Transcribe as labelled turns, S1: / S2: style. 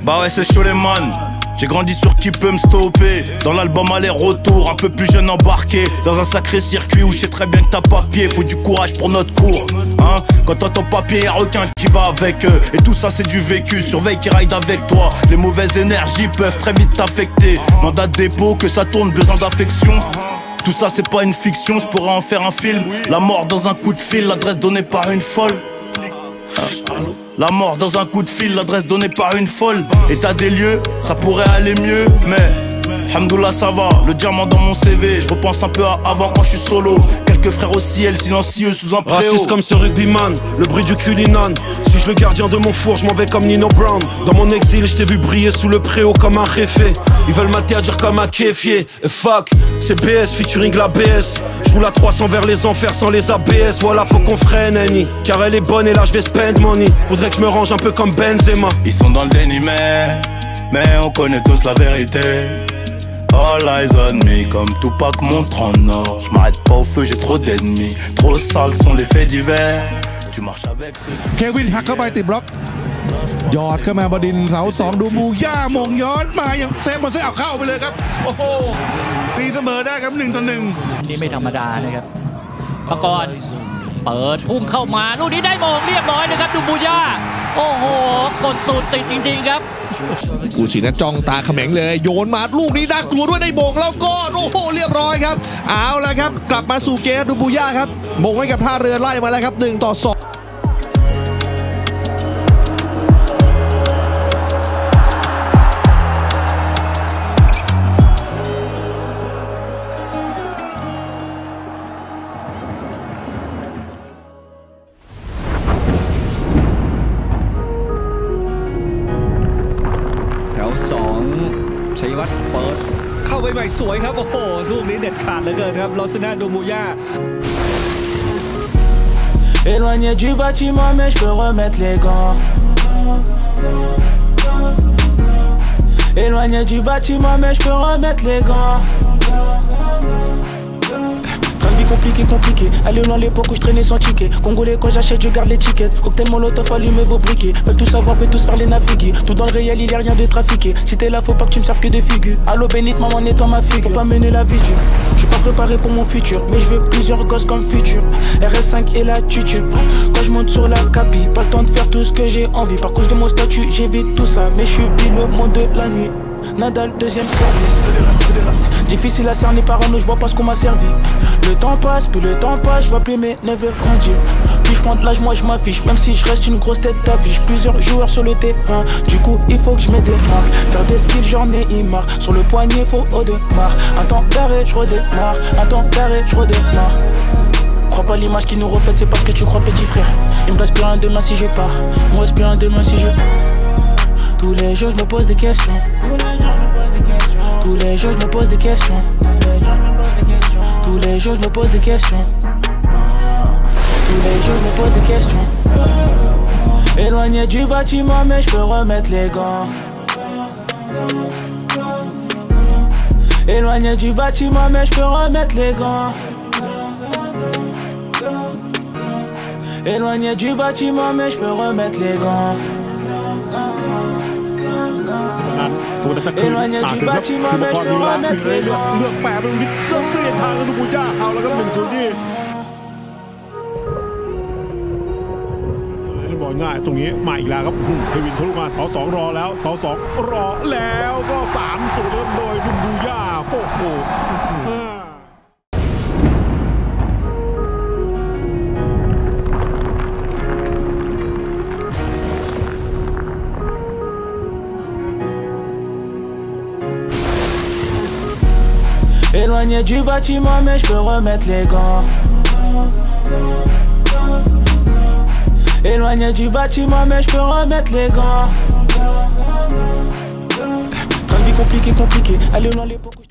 S1: Bah ouais, c'est chaud les man. J'ai grandi sur qui peut me stopper. Dans l'album aller-retour, un peu plus jeune embarqué dans un sacré circuit où je sais très bien que t'as papier. Faut du courage pour notre cours, hein. Quand t'entends papier, y'a aucun qui va avec eux. Et tout ça c'est du vécu, surveille qui ride avec toi. Les mauvaises énergies peuvent très vite t'affecter. Mandat de dépôt, que ça tourne, besoin d'affection. Tout ça c'est pas une fiction, je pourrais en faire un film. La mort dans un coup de fil, l'adresse donnée par une folle. La mort dans un coup de fil, l'adresse donnée par une folle. État des lieux, ça pourrait aller mieux, mais Alhamdoulilah ça va, le diamant dans mon CV. Je repense un peu à avant quand je suis solo. Quelques frères au ciel, silencieux sous un préau.
S2: Raciste comme ce rugbyman, le bruit du culinan. Suis-je le gardien de mon four, je m'en vais comme Nino Brown. Dans mon exil, je t'ai vu briller sous le préau comme un réfé. Ils veulent m'interdire comme un kéfier. Et fuck, c'est BS featuring la BS. Je roule à 300 vers les enfers sans les ABS. Voilà, faut qu'on freine, Annie. Car elle est bonne et là je vais spend money. Faudrait que je me range un peu comme Benzema.
S1: Ils sont dans le déni mais on connaît tous la vérité. All eyes on me, comme Tupac montre en or. J'm'arrête pas au feu, j'ai trop d'ennemis. Trop sales sont les faits divers. Tu marches avec ceux.
S3: เควินหักเข้าไปติดบล็อกยอดเข้ามาบดินเสาสองดูมูย่ามงย้อนมาอย่างเซฟบอลเซตเอาเข้าไปเลยครับโอ้โหตีเสมอได้ครับ1-1
S4: นี่ไม่ธรรมดานะครับปกรณ์เปิดพุ่งเข้ามาลูกนี้ได้มงเรียบร้อยนะครับดูบูย่าโอ้โหกดสูตรติดจริงๆครับ
S3: ผู้ชิงนั้นจ้องตาเขม็งเลยโยนมาลูกนี้น่ากลัวด้วยได้มงแล้วก็โอ้โหเรียบร้อยครับเอาละครับกลับมาสู่เกมดูบูย่าครับมงไว้กับท่าเรือไล่มาแล้วครับ1-22
S5: ชัยวัฒน์เปิดเข้าไปใหม่สวยครับโอ้โหลูกนี้เด็ดขาดเหลือเกินครับลอสนาดูมูย่า
S6: Éloigné du bâtiment mais je peux remettre les gants. Éloigné du bâtiment mais je peux remettre les gants. Compliqué. Allez loin l'époque où je traînais sans ticket. Congolais quand j'achète je garde l'étiquette. Cocktail molotov allumez vos briquets. Veulent tout savoir, veulent tous parler naviguer. Tout dans le réel il y a rien de trafiqué. Si t'es là faut pas que tu me serves que de figures. Allô bénite maman nettoie ma figure. Faut pas mener la vie dure. Je suis pas préparé pour mon futur. Mais je veux plusieurs gosses comme futur. RS5 et la tutu. Quand je monte sur la capi, pas le temps de faire tout ce que j'ai envie. Par cause de mon statut j'évite tout ça. Mais je suis le monde de la nuit. Nadal deuxième service. Difficile à cerner parano, je vois pas ce qu'on m'a servi. Le temps passe, plus le temps passe, je vois plus mes neveux grandir. Plus je prends de l'âge, moi je m'affiche. Même si je reste une grosse tête d'affiche. Plusieurs joueurs sur le terrain, du coup il faut que je me démarque. Faire des skills, j'en ai marre. Sur le poignet, faut au démarre. Un temps d'arrêt, je redémarre. Un temps d'arrêt, je redémarre. Crois pas l'image qui nous reflète, c'est parce que tu crois petit frère. Il me reste plus rien demain si je pars. Il me reste plus rien demain si je... Tous les jours je me pose des questions. Tous les jours je me pose des questions. Tous les jours je me pose des questions. Tous les jours je me pose des questions. Éloigné du bâtiment mais je peux remettre les gants. Éloigné du bâtiment mais je peux remettre les gants. Éloigné du bâtiment mais je peux remettre les gants.
S3: สวัสดีครับคือบอกว่ามีเลยเลือกแปะเป็นวิทย์ต้องเปลี่ยนทางกันดูบูย่าเอาแล้วครับ1-0ที่บอกง่ายตรงนี้มาอีกแล้วครับเทวินทะลุมาเสา2รอแล้วเสา2รอแล้วก็3-0เริ่มโดยบูย่าโอ้โห
S6: Éloigné du bâtiment mais je peux remettre les gants. Éloigné du bâtiment mais je peux remettre les gants. Train de vie compliqué. Allez loin l'époque.